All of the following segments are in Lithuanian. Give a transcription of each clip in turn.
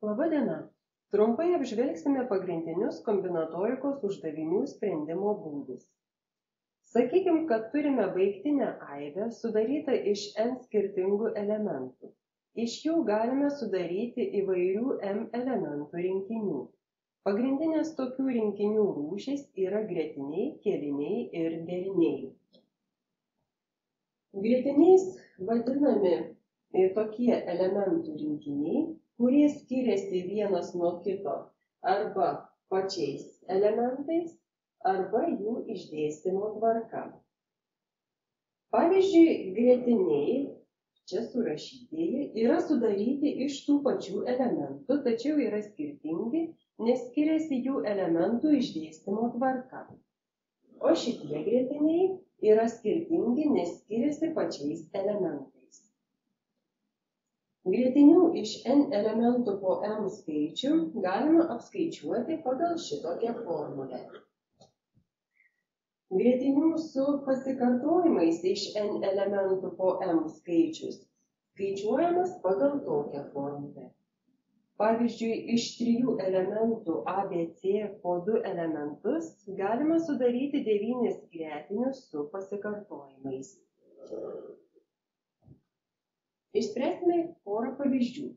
Labą dieną. Trumpai apžvelgsime pagrindinius kombinatorikos uždavinių sprendimo būdus. Sakykime, kad turime baigtinę aibę sudarytą iš n skirtingų elementų. Iš jų galime sudaryti įvairių m elementų rinkinių. Pagrindinės tokių rinkinių rūšys yra gretiniai, kėliniai ir deriniai. Gretiniais vadinami tokie elementų rinkiniai, kurie skiriasi vienas nuo kito arba pačiais elementais, arba jų išdėstymo tvarka. Pavyzdžiui, gretiniai, čia surašytieji, yra sudaryti iš tų pačių elementų, tačiau yra skirtingi, nes skiriasi jų elementų išdėstymo tvarka. O šitie gretiniai yra skirtingi, nes skiriasi pačiais elementais. Gretinių iš n elementų po m skaičių galima apskaičiuoti pagal šitokią formulę. Gretinių su pasikartojimais iš n elementų po m skaičius skaičiuojamas pagal tokią formulę. Pavyzdžiui, iš 3 elementų a, b, c po 2 elementus galima sudaryti 9 gretinius su pasikartojimais. Išspręsime porą pavyzdžių.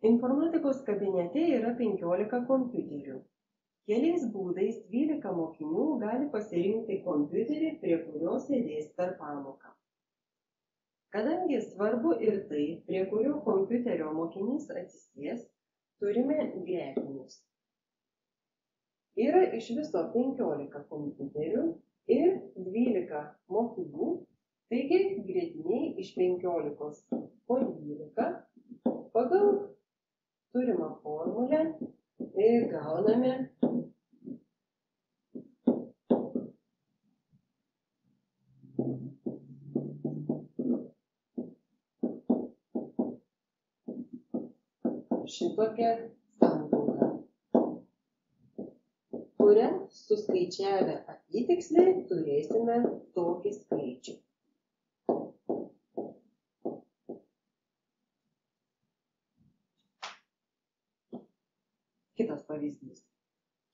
Informatikos kabinete yra 15 kompiuterių. Keliais būdais 12 mokinių gali pasirinkti kompiuterį, prie kurio sėdės per pamoką. Kadangi svarbu ir tai, prie kurio kompiuterio mokinys atsisės, turime gretinius. Yra iš viso 15 kompiuterių ir 12 mokinių. Taigi, gretiniai iš 15 po 12 pagal turimą formulę gauname šitokią santrauką, kurią suskaičiavę apytiksliai turėsime tokį skaičių. Kitas pavyzdys.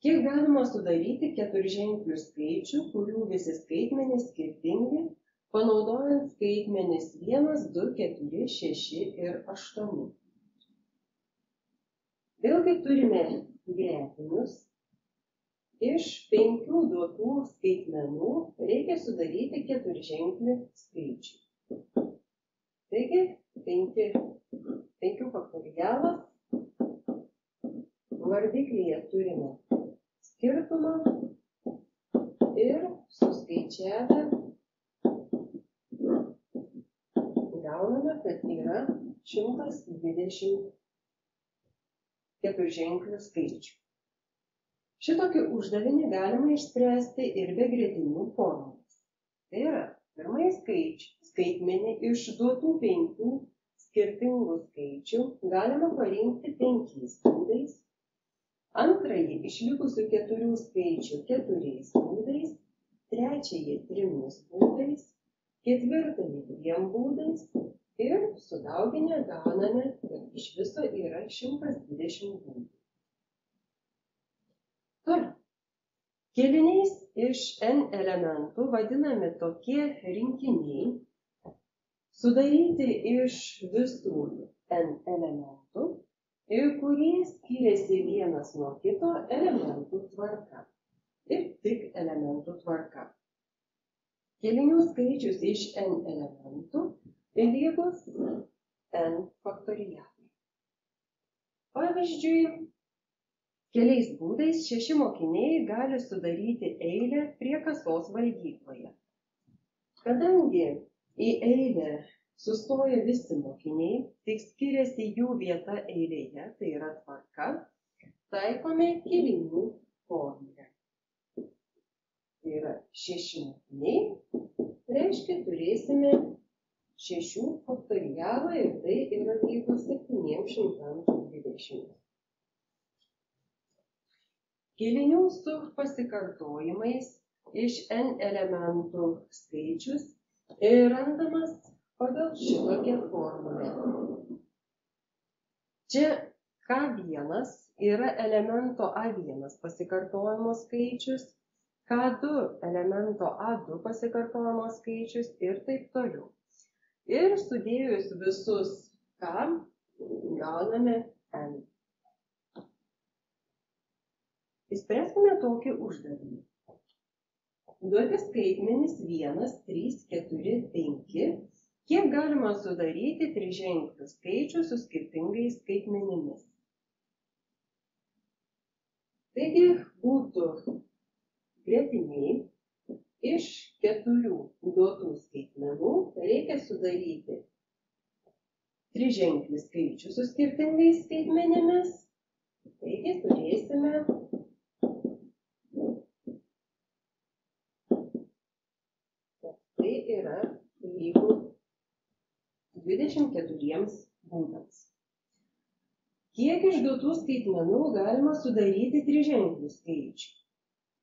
Kiek galima sudaryti keturženklių skaičių, kurių visi skaitmenys skirtingi, panaudojant skaitmenis 1, 2, 4, 6 ir 8. Vėlgi turime gretinius. Iš 5 duotų skaitmenų reikia sudaryti keturženklį skaičių. Taigi, 5 faktorialas. Vardiklyje turime skirtumą ir suskaičiavę gauname, kad yra 120 keturženklių skaičių. Šitokį uždavinį galima išspręsti ir be gretinių formulės. Tai yra, pirmąjį skaitmenį iš duotų 5 skirtingų skaičių galima parinkti 5 būdais. Antrąjį iš likusių 4 skaičių 4 būdais, trečiąjį 3 būdais, ketvirtąjį 2 būdais ir sudauginę gauname, kad iš viso yra 120 būdų. Toliau. Kėliniais iš n elementų vadinami tokie rinkiniai, sudaryti iš visų n elementų, kurie skiriasi vienas nuo kito elementų tvarka. Ir tik elementų tvarka. Kėlinių skaičius iš n elementų lygus n faktorialui. Pavyzdžiui, keliais būdais 6 mokiniai gali sudaryti eilę prie kasos valgykloje. Kadangi į eilę sustoja visi mokiniai, tik skiriasi jų vieta eilėje, tai yra tvarka, taikome kėlinių formulę. Tai yra 6 mokiniai, reiškia turėsime 6 faktorialą ir tai yra lygus 720. Kėlinių su pasikartojimais iš n elementų skaičius randamas pagal šitokią formulę. Čia K1 yra elemento A1 pasikartojimo skaičius, K2 elemento A2 pasikartojimo skaičius ir taip toliau. Ir sudėjus visus K gauname N. Įspręskime tokį uždavinį. Duoti skaitmenys 1, 3, 4, 5. Kiek galima sudaryti triženklių skaičių su skirtingais skaitmenimis? Taigi būtų gretiniai iš 4 duotų skaitmenų reikia sudaryti triženklį skaičių su skirtingais skaitmenimis. Taigi turėsime tai yra lygu 24 būdams. Kiek iš duotų skaitmenų galima sudaryti triženklių skaičių?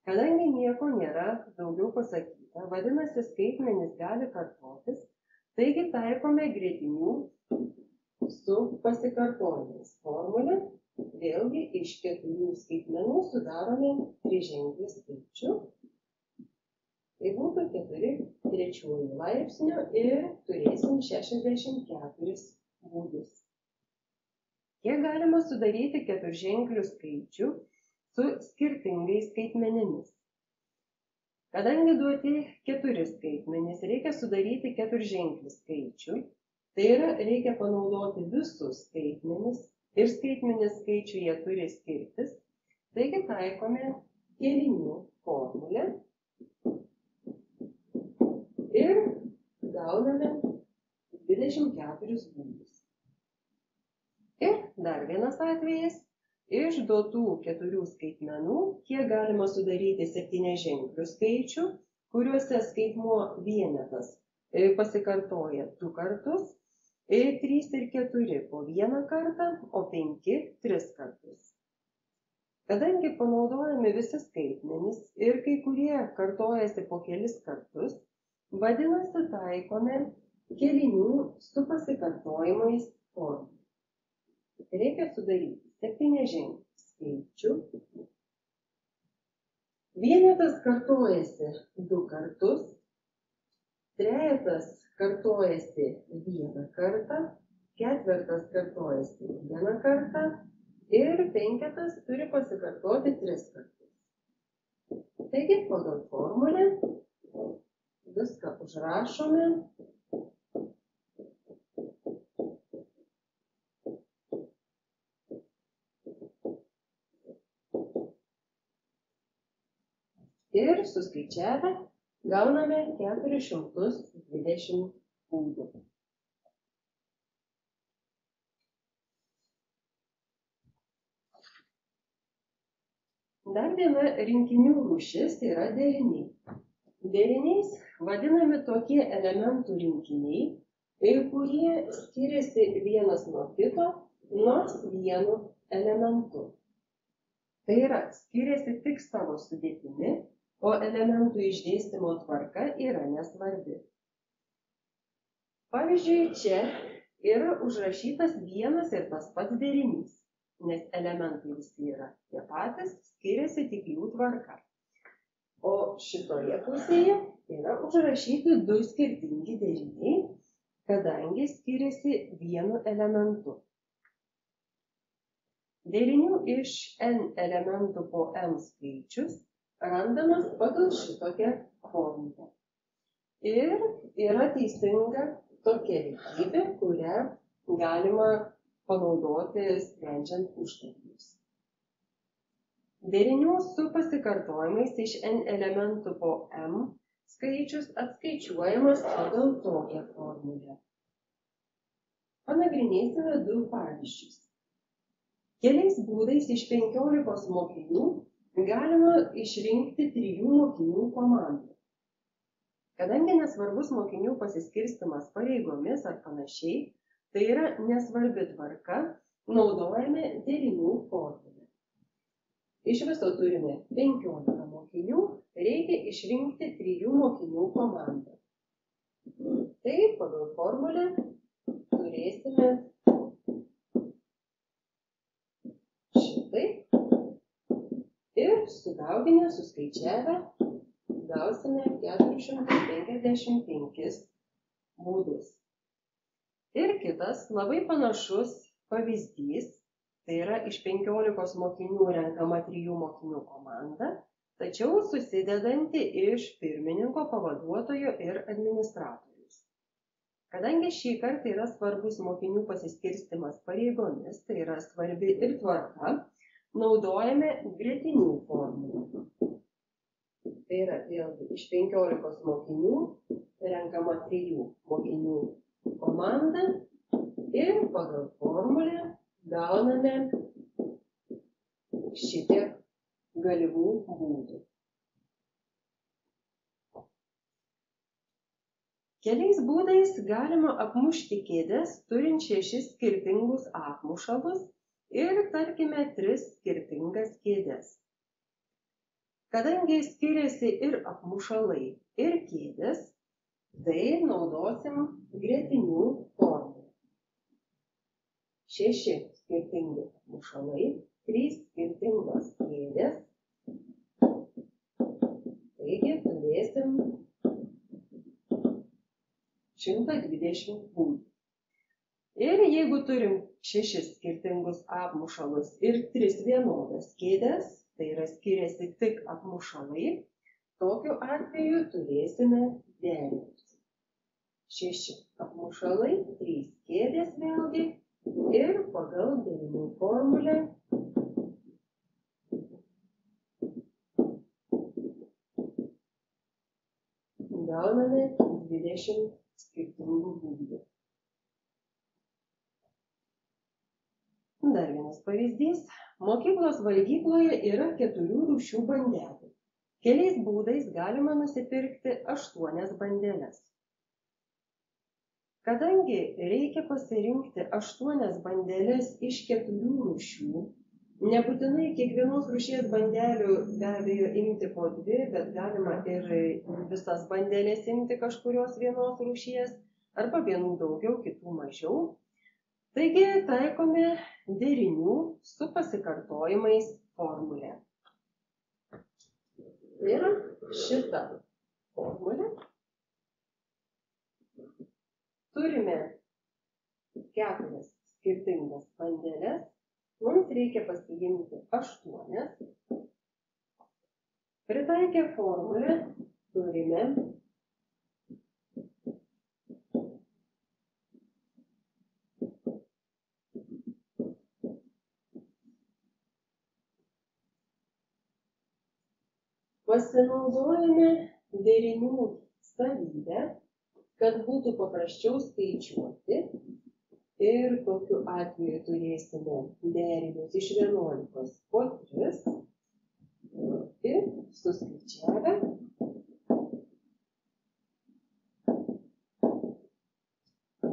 Kadangi nieko nėra daugiau pasakyta, vadinasi, skaitmenys gali kartotis, taigi taikome gretinių su pasikartojimais formulę. Vėlgi iš 4 skaitmenų sudarome triženklį skaičių. Tai būtų 4 trečiųjų laipsnio ir turėsim 64 būdus. Kiek galima sudaryti keturženklių skaičių su skirtingais skaitmenimis? Kadangi duoti 4 skaitmenys, reikia sudaryti keturženklį skaičių, tai yra reikia panaudoti visus skaitmenis ir skaitmenės skaičių jie turi skirtis, taigi taikome kėlinių formulę ir gauname 24 būdus. Ir dar vienas atvejis, iš duotų 4 skaitmenų, kiek galima sudaryti 7ženklių skaičių, kuriuose skaitmuo vienetas pasikartoja 2 kartus, 3 ir 4 po 1 kartą, o 5 3 kartus. Kadangi panaudojami visi skaitmenys ir kai kurie kartojasi po kelis kartus, vadinasi, taikome kėlinių su pasikartojimais formulę. Reikia sudaryti 7ženklį skaičių. Vienetas kartojasi 2 kartus, trejetas kartojasi 1 kartą, ketvertas kartojasi 1 kartą ir penketas turi pasikartoti 3 kartus. Taigi, pagal formulę viską užrašome. Ir suskaičiavę gauname 420 būdų. Dar viena rinkinių rūšis yra deriniai. Deriniais vadinami tokie elementų rinkiniai, kurie skiriasi vienas nuo kito, nors vienu elementu. Tai yra, skiriasi tik savo sudėtimi, o elementų išdėstymo tvarka yra nesvarbi. Pavyzdžiui, čia yra užrašytas vienas ir tas pats derinys, nes elementai visi yra tie patys, skiriasi tik jų tvarka. O šitoje pusėje yra užrašyti 2 skirtingi deriniai, kadangi skiriasi vienu elementu. Derinių iš n elementų po m skaičius randamas pagal šitokią formulę. Ir yra teisinga tokia lygybė, kurią galima panaudoti sprendžiant uždavinius. Derinių su pasikartojimais iš n elementų po m skaičius atskaičiuojamas pagal tokią formulę. Panagrinėsime 2 pavyzdžius. Keliais būdais iš 15 mokinių galima išrinkti 3 mokinių komandą. Kadangi nesvarbus mokinių pasiskirstymas pareigomis ar panašiai, tai yra nesvarbi tvarka, naudojame derinių formulę. Iš viso turime 15 mokinių, reikia išrinkti 3 mokinių komandą. Tai pagal formulę turėsime suskaičiavę gausime 455 būdus. Ir kitas labai panašus pavyzdys, tai yra iš 15 mokinių renkama 3 mokinių komanda, tačiau susidedanti iš pirmininko, pavaduotojo ir administratorius. Kadangi šį kartą yra svarbus mokinių pasiskirstimas pareigomis, tai yra svarbi ir tvarka, naudojame gretinių formulę. Tai yra vėlgi iš 15 mokinių renkama 3 mokinių komanda ir pagal formulę gauname šitiek galimų būdų. Keliais būdais galima apmušti kėdes, turint 6 skirtingus apmušalus ir, tarkime, 3 skirtingas kėdes. Kadangi skiriasi ir apmušalai, ir kėdės, tai naudosim gretinių formulę. 6 skirtingi apmušalai, 3 skirtingos kėdės. Taigi turėsim 120 būdų. Ir jeigu turim 6 skirtingus apmušalus ir 3 vienodas kėdes, tai yra skiriasi tik apmušalai, tokiu atveju turėsime derinius. 6 apmušalai, 3 kėdės vėlgi ir pagal derinių formulę gauname 20 skirtingų būdų. Dar vienas pavyzdys. Mokyklos valgykloje yra 4 rūšių bandelių. Keliais būdais galima nusipirkti 8 bandeles. Kadangi reikia pasirinkti 8 bandeles iš 4 rūšių, nebūtinai kiekvienos rūšies bandelių be abejo imti po 2, bet galima ir visas bandelės imti kažkurios vienos rūšies, arba vienų daugiau, kitų mažiau. Taigi taikome derinių su pasikartojimais formulę. Ir šitą formulę turime 4 skirtingas bandeles, mums reikia pasiimti 8. Pritaikę formulę turime pasinaudojame derinių savybę, kad būtų paprasčiau skaičiuoti ir tokiu atveju turėsime derinius iš 11 po 3 ir suskaičiavę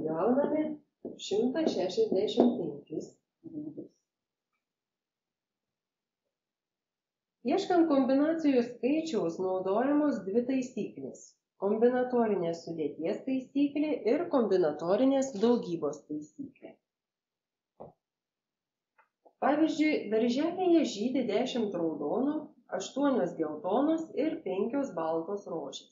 gauname 165 būdus. Ieškant kombinacijų skaičiaus naudojamos 2 taisyklės – kombinatorinės sudėties taisyklė ir kombinatorinės daugybos taisyklė. Pavyzdžiui, darželėje žydi 10 raudonų, 8 geltonos ir 5 baltos rožės.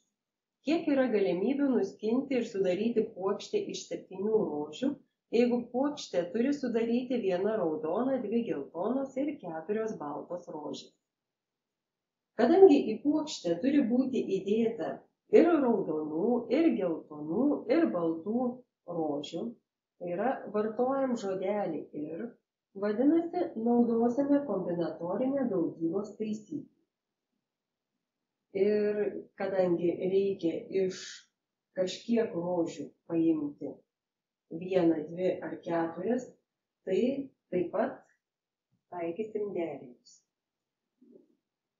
Kiek yra galimybių nuskinti ir sudaryti puokštę iš 7 rožių, jeigu puokštė turi sudaryti 1 raudona, 2 geltonos ir 4 baltos rožės? Kadangi į puokštę turi būti įdėta ir raudonų, ir geltonų, ir baltų rožių, tai yra vartojam žodelį ir, vadinasi, naudosime kombinatorinę daugybos taisyklę. Ir kadangi reikia iš kažkiek rožių paimti 1, 2 ar 4, tai taip pat taikysim derinius.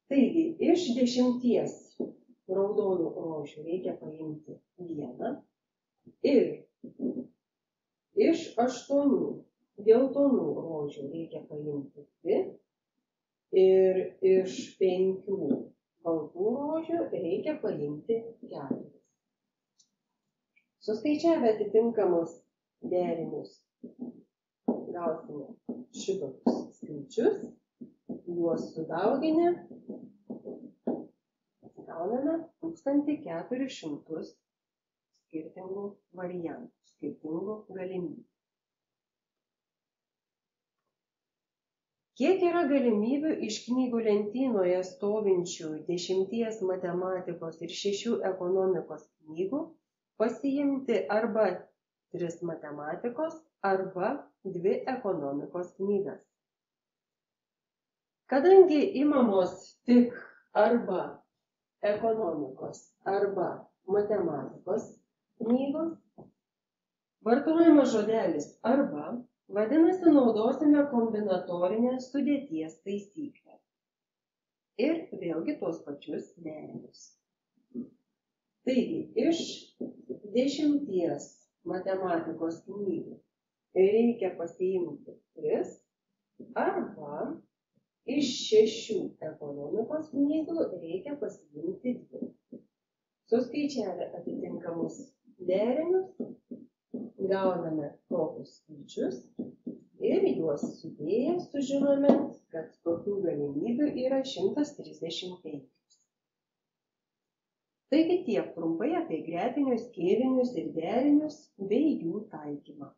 Taigi, iš 10 raudonų rožių reikia paimti 1 ir iš 8 geltonų rožių reikia paimti 2 ir iš 5 baltų rožių reikia paimti 4. Suskaičiavę atitinkamus derinius gausime šitokius skaičius, juos sudauginę gauname 1400 skirtingų variantų, skirtingų galimybių. Kiek yra galimybių iš knygų lentynoje stovinčių 10 matematikos ir 6 ekonomikos knygų pasiimti arba 3 matematikos arba 2 ekonomikos knygas? Kadangi imamos tik arba ekonomikos arba matematikos knygos, vartojamas žodelis arba, vadinasi, naudosime kombinatorinę sudėties taisyklę. Ir vėlgi tos pačius derinius. Taigi, iš 10 matematikos knygų reikia pasiimti 3 arba iš 6 ekonomikos knygų reikia pasiimti 2. Suskaičiavę atitinkamus derinius, gauname tokius skaičius ir juos sudėję sužinome, kad tokių galimybių yra 135. Taigi tiek trumpai apie gretinius, kėlinius ir derinius bei jų taikymą.